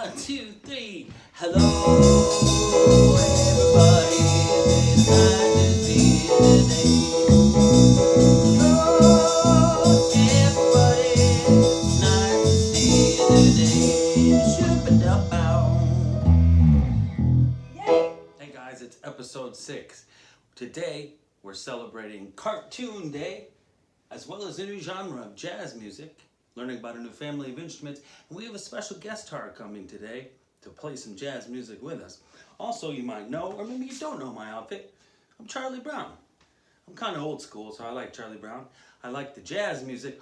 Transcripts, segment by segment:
1, 2, 3. Hello, everybody. It's nice to see you today. Hello, everybody. It's nice to see you today. Shoo-ba-da-bow. Yay! Hey guys, it's episode 6. Today we're celebrating Cartoon Day, as well as a new genre of jazz music, learning about a new family of instruments, and we have a special guest star coming today to play some jazz music with us. Also, you might know, or maybe you don't know my outfit, I'm Charlie Brown. I'm kind of old school, so I like Charlie Brown. I like the jazz music.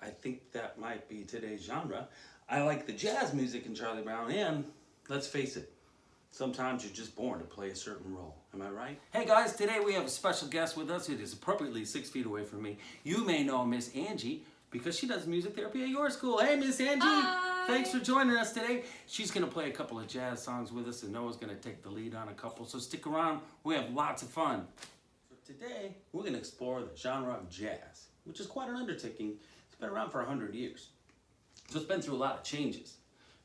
I think that might be today's genre. I like the jazz music in Charlie Brown, and let's face it, sometimes you're just born to play a certain role. Am I right? Hey guys, today we have a special guest with us. It is appropriately 6 feet away from me. You may know Miss Angie because she does music therapy at your school. Hey, Miss Angie. Hi. Thanks for joining us today. She's going to play a couple of jazz songs with us, and Noah's going to take the lead on a couple. So stick around. We have lots of fun. So today, we're going to explore the genre of jazz, which is quite an undertaking. It's been around for 100 years. So it's been through a lot of changes.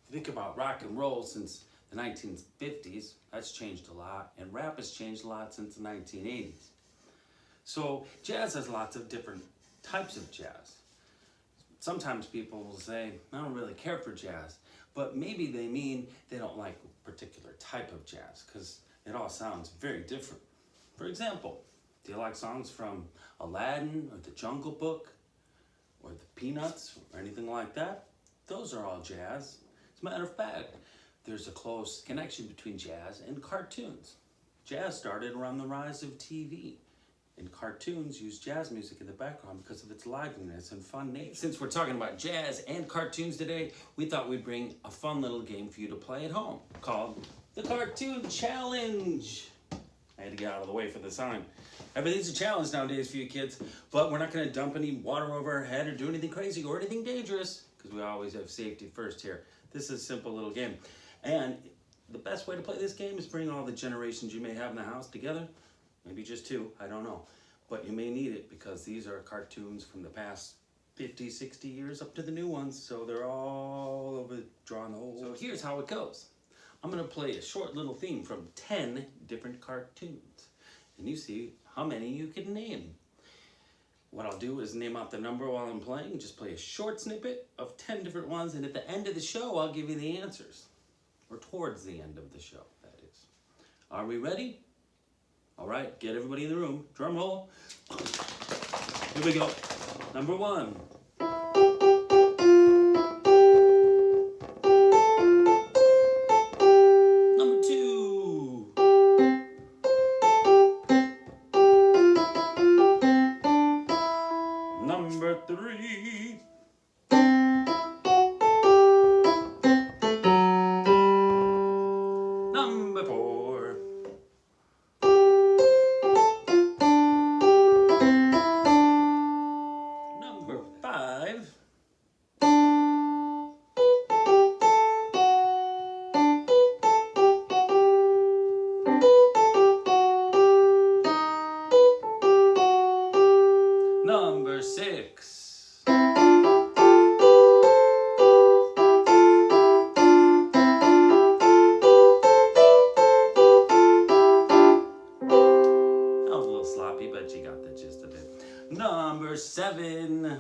If you think about rock and roll since the 1950s, that's changed a lot, and rap has changed a lot since the 1980s. So jazz has lots of different types of jazz. Sometimes people will say, I don't really care for jazz, but maybe they mean they don't like a particular type of jazz, because it all sounds very different. For example, do you like songs from Aladdin or The Jungle Book or The Peanuts or anything like that? Those are all jazz. As a matter of fact, there's a close connection between jazz and cartoons. Jazz started around the rise of TV, and cartoons use jazz music in the background because of its liveliness and fun nature. Since we're talking about jazz and cartoons today, we thought we'd bring a fun little game for you to play at home called the Cartoon Challenge. I had to get out of the way for the sign. Everything's a challenge nowadays for you kids, but we're not going to dump any water over our head or do anything crazy or anything dangerous, because we always have safety first here. This is a simple little game. And the best way to play this game is bring all the generations you may have in the house together. Maybe just 2, I don't know. But you may need it because these are cartoons from the past 50, 60 years up to the new ones. So they're all over drawn holes. So here's how it goes. I'm going to play a short little theme from 10 different cartoons. And you see how many you can name. What I'll do is name out the number while I'm playing. Just play a short snippet of 10 different ones. And at the end of the show, I'll give you the answers. Or towards the end of the show, that is. Are we ready? All right, get everybody in the room. Drum roll. Here we go. Number 1. Number 2. Number 3. Number 4. Number 5. Number 6. Sloppy, but you got the gist of it. Number 7.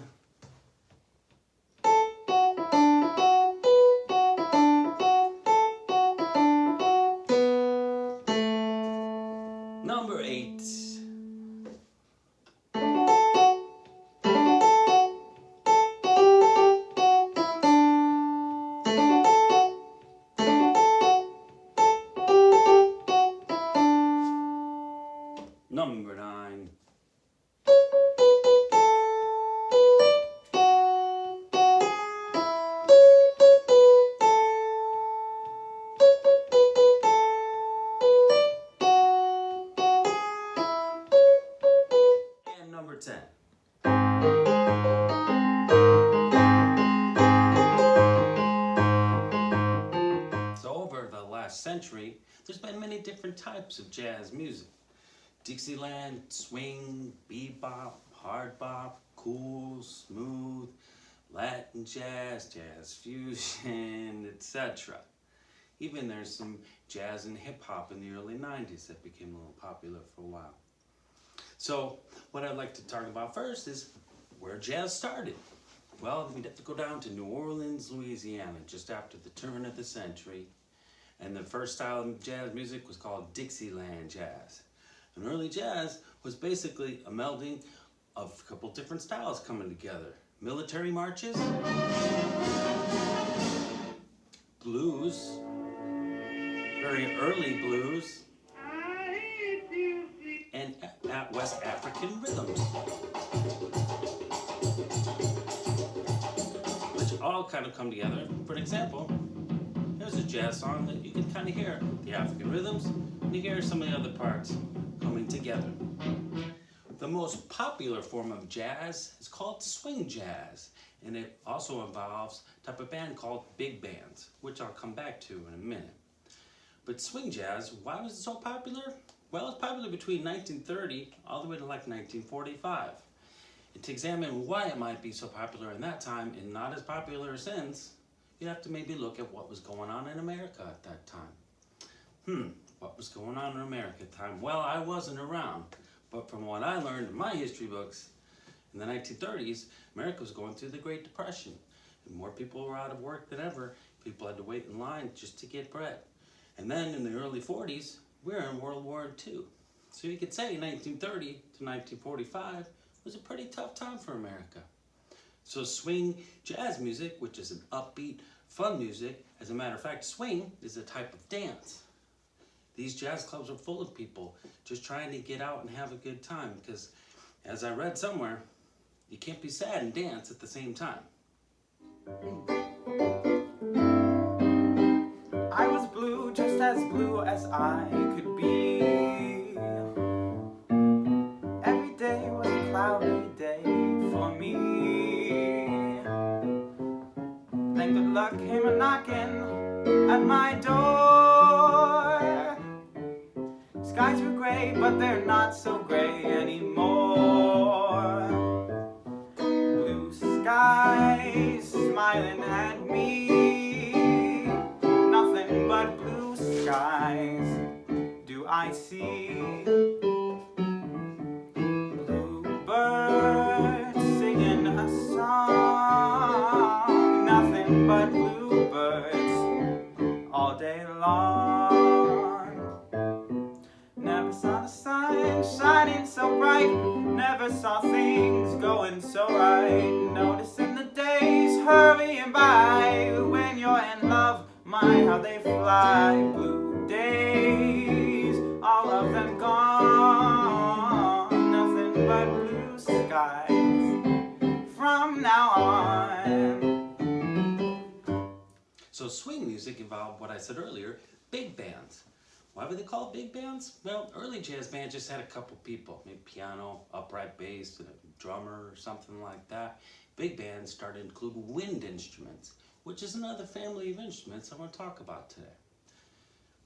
Number 8. Number 9. And number 10. So over the last century, there's been many different types of jazz music. Dixieland, swing, bebop, hard bop, cool, smooth, Latin jazz, jazz fusion, etc. Even there's some jazz and hip hop in the early 90s that became a little popular for a while. So what I'd like to talk about first is where jazz started. Well, we'd have to go down to New Orleans, Louisiana, just after the turn of the century. And the first style of jazz music was called Dixieland jazz. And early jazz was basically a melding of a couple different styles coming together. Military marches, blues, very early blues, and West African rhythms, which all kind of come together. For example, there's a jazz song that you can kind of hear the African rhythms, and you hear some of the other parts coming together. The most popular form of jazz is called swing jazz, and it also involves a type of band called big bands, which I'll come back to in a minute. But swing jazz, why was it so popular? Well, it's popular between 1930 all the way to like 1945. And to examine why it might be so popular in that time and not as popular since, you have to maybe look at what was going on in America at that time. What was going on in America at the time? Well, I wasn't around, but from what I learned in my history books, in the 1930s, America was going through the Great Depression. And more people were out of work than ever. People had to wait in line just to get bread. And then in the early 40s, we were in World War II. So you could say 1930 to 1945 was a pretty tough time for America. So swing jazz music, which is an upbeat, fun music, as a matter of fact, swing is a type of dance. These jazz clubs are full of people just trying to get out and have a good time because, as I read somewhere, you can't be sad and dance at the same time. I was blue, just as blue as I could be. Every day was a cloudy day for me. Then good luck came a-knocking at my door. Skies were gray, but they're not so gray anymore. Blue skies smiling at me. Nothing but blue skies do I see. Bluebirds singing a song. Nothing but bluebirds all day long. Never saw the sun shining so bright. Never saw things going so right. Noticing the days hurrying by. When you're in love, my, how they fly. Blue days, all of them gone. Nothing but blue skies from now on. So swing music involved what I said earlier, big bands. Why were they called big bands? Well, early jazz bands just had a couple people, maybe piano, upright bass, and a drummer or something like that. Big bands started to include wind instruments, which is another family of instruments I want to talk about today.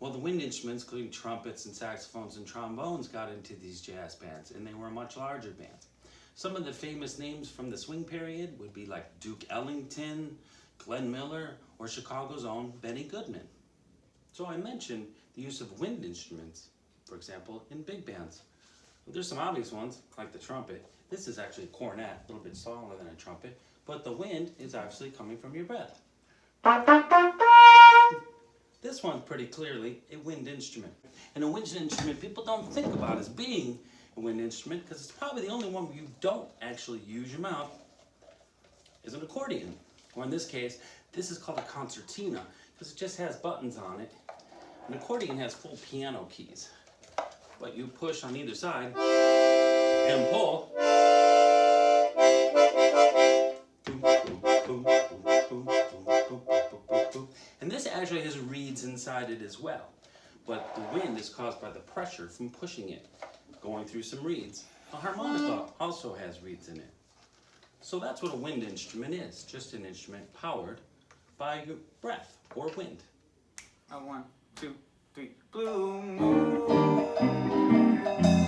Well, the wind instruments, including trumpets and saxophones and trombones, got into these jazz bands, and they were much larger bands. Some of the famous names from the swing period would be like Duke Ellington, Glenn Miller, or Chicago's own Benny Goodman. So I mentioned the use of wind instruments, for example, in big bands. Well, there's some obvious ones, like the trumpet. This is actually a cornet, a little bit smaller than a trumpet, but the wind is actually coming from your breath. This one's pretty clearly a wind instrument. And a wind instrument people don't think about as being a wind instrument because it's probably the only one where you don't actually use your mouth is an accordion. Or in this case, this is called a concertina because it just has buttons on it. An accordion has full piano keys, but you push on either side and pull. And this actually has reeds inside it as well, but the wind is caused by the pressure from pushing it, going through some reeds. A harmonica also has reeds in it. So that's what a wind instrument is, just an instrument powered by your breath or wind. 1, 2, 3. Blue moon,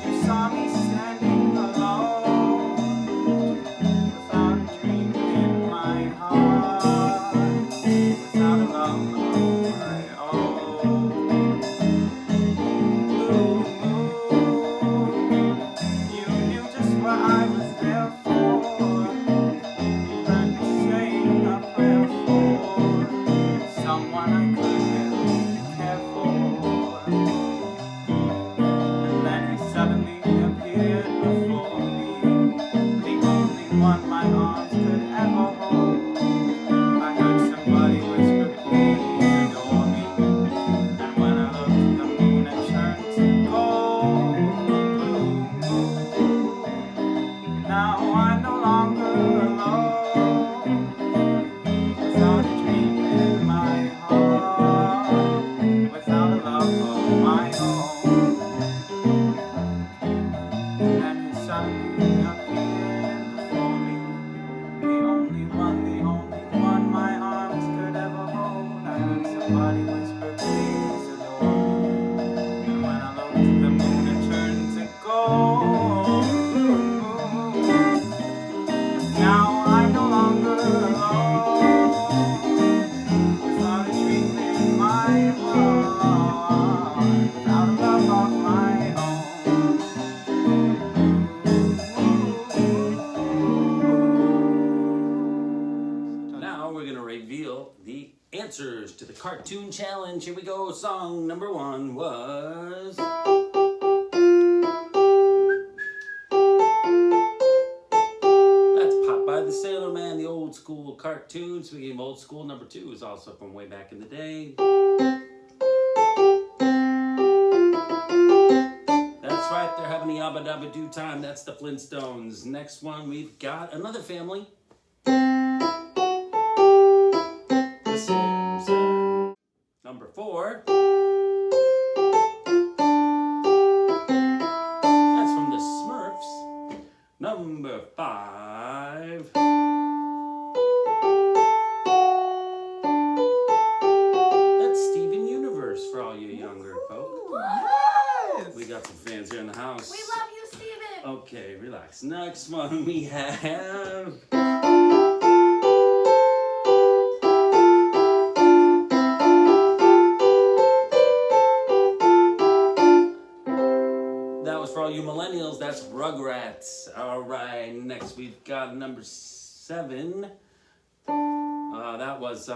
you saw me standing alone, without a dream in my heart, without a love of my own. somebody whisper, please adore me. And when I looked at the moon, it turned to gold. Now I'm no longer alone, without a dream in my heart, without a love of my own. Now we're gonna reveal the answers to the cartoon challenge. Here we go. Song number 1 was... That's Popeye the Sailor Man, the old school cartoon. Speaking of old school, number 2 is also from way back in the day. That's right, they're having the Abba Dabba Doo time. That's the Flintstones. Next one, we've got another family. The Simpsons. Number 4. That's from the Smurfs. Number 5. That's Steven Universe for all you younger folk. Yes! We got some fans here in the house. We love you, Steven! Okay, relax. Next one we have... That was for all you millennials. That's Rugrats. All right, next we've got number 7. That was...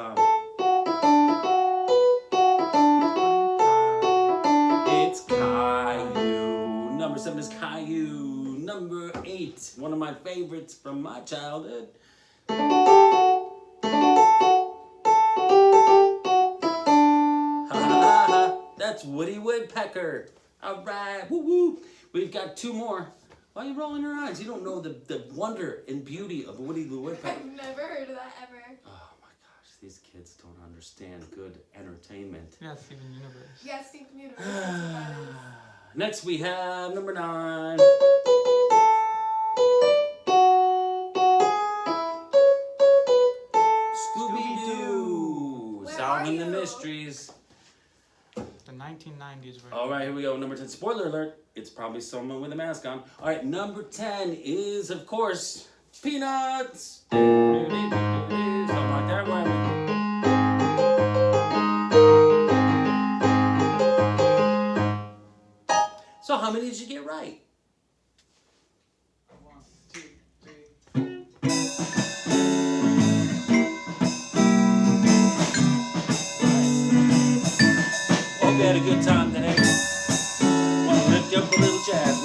It's Caillou. Number 7 is Caillou. Number 8, one of my favorites from my childhood. That's Woody Woodpecker. All right, woo woo. We've got 2 more. Why are you rolling your eyes? You don't know the wonder and beauty of Woody the Woodpecker. I've never heard of that ever. Oh my gosh, these kids don't understand good entertainment. Yeah, Steven Universe. Yes, Steven Universe. That's what that is. Next we have number 9. Scooby-Doo. Where Solving are the you? mysteries. The 1990s version. All right, here we go. Number 10. Spoiler alert. It's probably someone with a mask on. All right, number 10 is, of course, Peanuts. Something like that. So how many did you get right? 1, 2, 3. Hope you had a good time today. Want to lift you up a little jazz